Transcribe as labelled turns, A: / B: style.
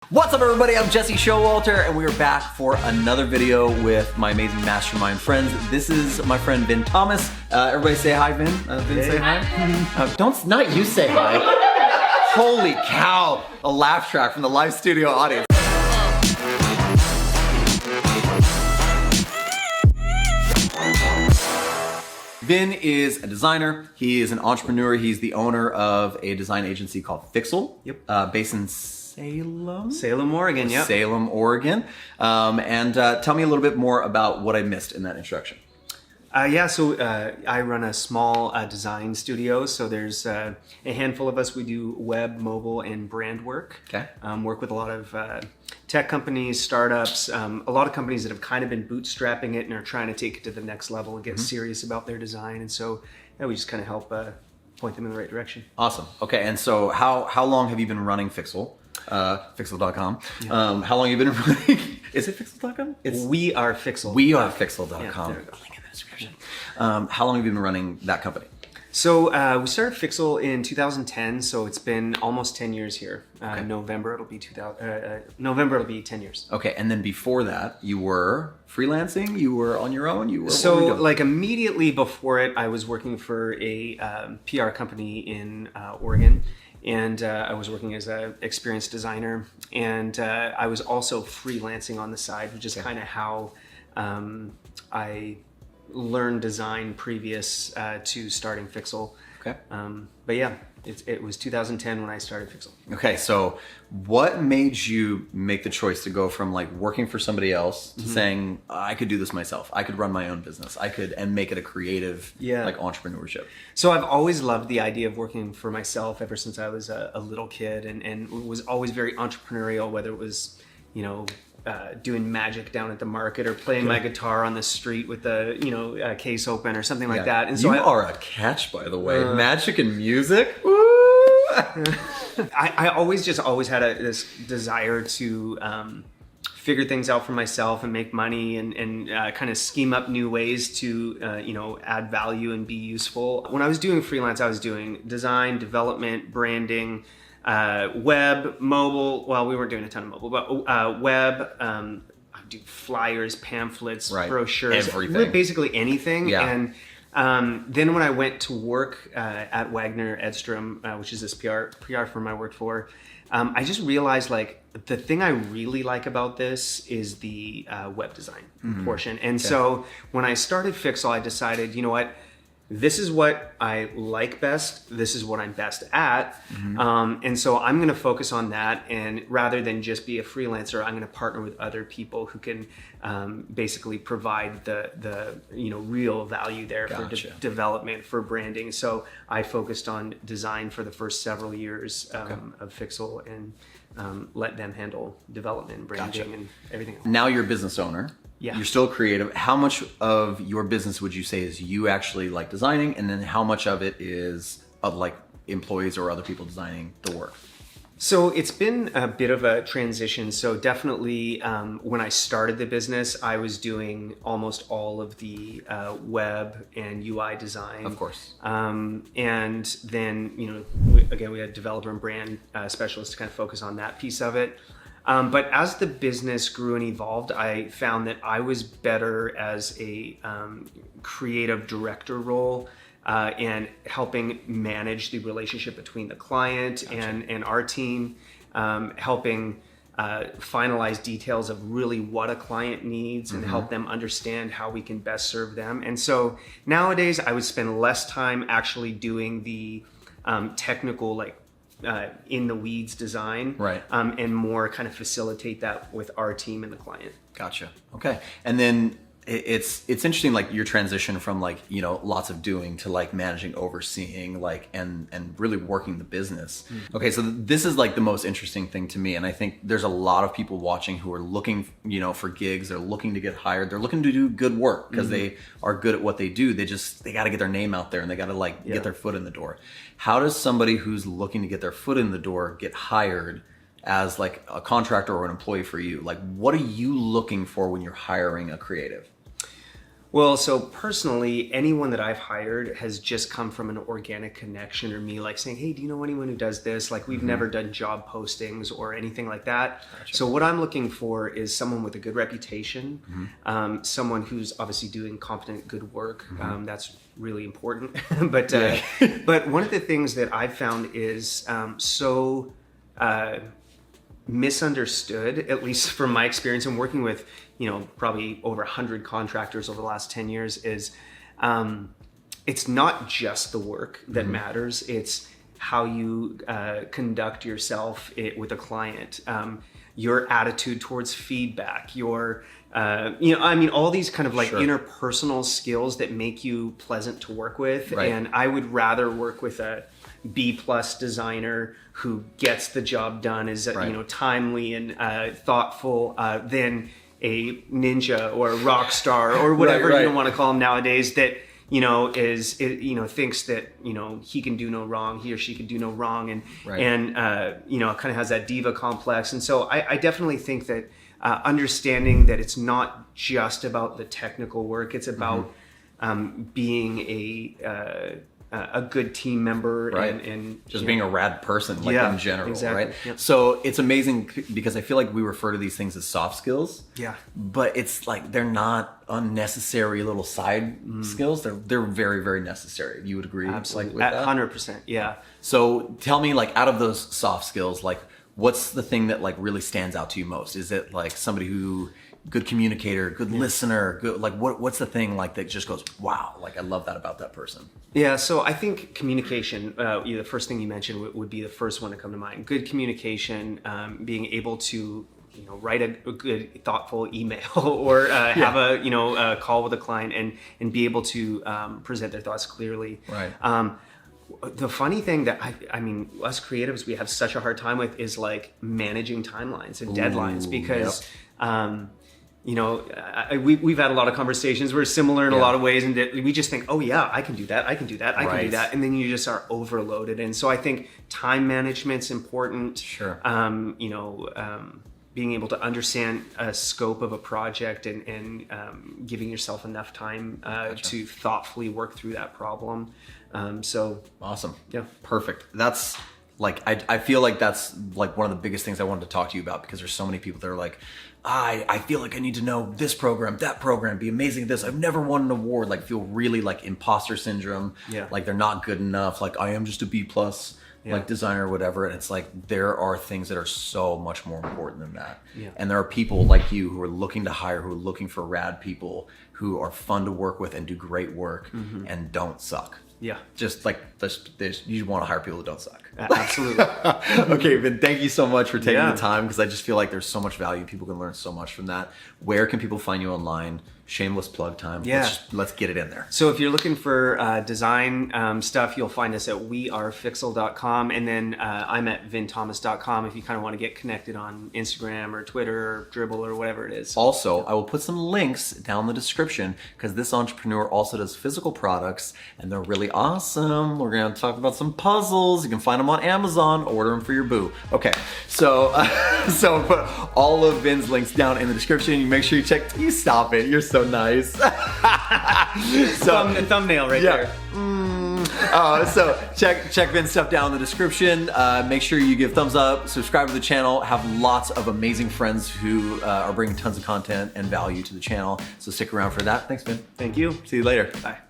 A: What's up everybody, I'm Jesse Showalter and we are back for another video with my amazing mastermind friends. This is my friend Vin Thomas. Everybody say hi, Vin. Vin, say hi. Not you say hi. Holy cow, a laugh track from the live studio audience. Vin is a designer, he is an entrepreneur, he's the owner of a design agency called Fixel, based in Salem, Oregon, yep. Salem, Oregon. And tell me a little bit more about what I missed in that introduction.
B: I run a small design studio. So there's a handful of us. We do web, mobile, and brand work.
A: Okay.
B: Work with a lot of tech companies, startups, a lot of companies that have kind of been bootstrapping it and are trying to take it to the next level and get serious about their design. And so we just kind of help point them in the right direction.
A: Awesome. Okay. And so how long have you been running Fixel? Fixel.com. Yeah. How long have you been running? Is it Fixel.com?
B: We are Fixel.
A: We are Fixel.com.
B: Yeah,
A: link in the description. How long have you been running that company?
B: So we started Fixel in 2010. So it's been almost 10 years here.
A: Okay.
B: November it'll be 10 years.
A: Okay, and then before that, you were freelancing. You were on your own. You were
B: like immediately before it, I was working for a PR company in Oregon. And I was working as an experienced designer, and I was also freelancing on the side, which is kind of how I learned design previous to starting Fixel.
A: Okay.
B: But yeah, it was 2010 when I started Fixel.
A: Okay, so what made you make the choice to go from like working for somebody else to saying, I could do this myself, I could run my own business, and make it a creative like entrepreneurship?
B: So I've always loved the idea of working for myself ever since I was a little kid, and was always very entrepreneurial, whether it was, doing magic down at the market or playing my guitar on the street with the case open or something like that. And so
A: you are a catch, by the way. Magic and music.
B: I always had this desire to figure things out for myself and make money and kind of scheme up new ways to add value and be useful. When I was doing freelance, I was doing design, development, branding, web, mobile. Well, we weren't doing a ton of mobile, but web. I do flyers, pamphlets, brochures,
A: everything.
B: Basically anything.
A: Yeah.
B: And then when I went to work at Wagner Edstrom, which is this PR firm I worked for, I just realized like the thing I really like about this is the web design portion. And so when I started Fixel, I decided, you know what? This is what I like best. This is what I'm best at. And so I'm going to focus on that. And rather than just be a freelancer, I'm going to partner with other people who can basically provide the real value there for development, for branding. So I focused on design for the first several years of Fixel and let them handle development, branding, and everything else.
A: Now you're a business owner.
B: Yeah.
A: You're still creative. How much of your business would you say is you actually like designing, and then how much of it is of like employees or other people designing the work?
B: So it's been a bit of a transition. So definitely when I started the business, I was doing almost all of the web and UI design.
A: Of course.
B: And then, we had developer and brand specialists to kind of focus on that piece of it. But as the business grew and evolved, I found that I was better as a creative director role and helping manage the relationship between the client and our team, helping finalize details of really what a client needs and help them understand how we can best serve them. And so nowadays I would spend less time actually doing the technical, in the weeds design, and more kind of facilitate that with our team and the client.
A: Gotcha. Okay. And then it's interesting, like your transition from lots of doing to like managing, overseeing, and really working the business. Okay. So this is like the most interesting thing to me. And I think there's a lot of people watching who are looking, for gigs. They're looking to get hired. They're looking to do good work because they are good at what they do. They got to get their name out there and they got to get their foot in the door. How does somebody who's looking to get their foot in the door get hired as like a contractor or an employee for you? Like, what are you looking for when you're hiring a creative?
B: Well, so personally, anyone that I've hired has just come from an organic connection, or me like saying, hey, do you know anyone who does this? Like, we've never done job postings or anything like that.
A: Gotcha.
B: So what I'm looking for is someone with a good reputation, someone who's obviously doing competent, good work. That's really important. But but one of the things that I've found is misunderstood, at least from my experience in working with, probably over 100 contractors over the last 10 years, is it's not just the work that matters. It's how you conduct yourself with a client, your attitude towards feedback, your all these kind of like interpersonal skills that make you pleasant to work with.
A: Right.
B: And I would rather work with a B+ designer who gets the job done, is timely and thoughtful, than a ninja or a rock star or whatever you want to call them nowadays, that thinks that he can do no wrong, he or she can do no wrong, and kind of has that diva complex. And so I definitely think that understanding that it's not just about the technical work, it's about being a good team member, and
A: just being a rad person, like in general,
B: exactly.
A: right?
B: Yep.
A: So it's amazing because I feel like we refer to these things as soft skills.
B: Yeah.
A: But it's like they're not unnecessary little side skills. They're very, very necessary. You would agree?
B: Absolutely.
A: Like, with that?
B: 100%. Yeah.
A: So tell me, like, out of those soft skills, like, what's the thing that like really stands out to you most? Is it like somebody who good communicator, good listener, good, like what's the thing like that just goes, wow, like I love that about that person?
B: Yeah, so I think communication, the first thing you mentioned would be the first one to come to mind. Good communication, being able to write a good, thoughtful email or have a call with a client and be able to present their thoughts clearly.
A: Right.
B: The funny thing that I mean, us creatives, we have such a hard time with is like managing timelines and deadlines, because we've had a lot of conversations. We're similar in a lot of ways, and we just think, oh yeah, I can do that, I can do that, I can do that, and then you just are overloaded. And so I think time management's important.
A: Sure.
B: Being able to understand a scope of a project and giving yourself enough time to thoughtfully work through that problem. So
A: awesome.
B: Yeah.
A: Perfect. That's like, I feel like that's like one of the biggest things I wanted to talk to you about, because there's so many people that are like, I feel like I need to know this program, that program, be amazing at this. I've never won an award, like feel really like imposter syndrome.
B: Yeah.
A: Like they're not good enough. Like I am just a B+, like designer or whatever. And it's like, there are things that are so much more important than that.
B: Yeah.
A: And there are people like you who are looking to hire, who are looking for rad people who are fun to work with and do great work and don't suck.
B: Yeah.
A: Just like you want to hire people that don't suck.
B: Absolutely.
A: Okay, Ben, thank you so much for taking the time, because I just feel like there's so much value. People can learn so much from that. Where can people find you online? Shameless plug time.
B: Yeah.
A: Let's get it in there.
B: So if you're looking for design stuff, you'll find us at wearefixel.com, and then I'm at vinthomas.com if you kind of want to get connected on Instagram or Twitter or Dribble or whatever it is.
A: Also, I will put some links down in the description, because this entrepreneur also does physical products, and they're really awesome. We're going to talk about some puzzles. You can find them on Amazon. Order them for your boo. Okay, so so put all of Vin's links down in the description. You make sure you check. You stop it. You're so nice.
B: The thumbnail right there.
A: So check Vin's stuff down in the description. Make sure you give thumbs up, subscribe to the channel, have lots of amazing friends who are bringing tons of content and value to the channel. So stick around for that. Thanks, Vin.
B: Thank you.
A: See you later.
B: Bye.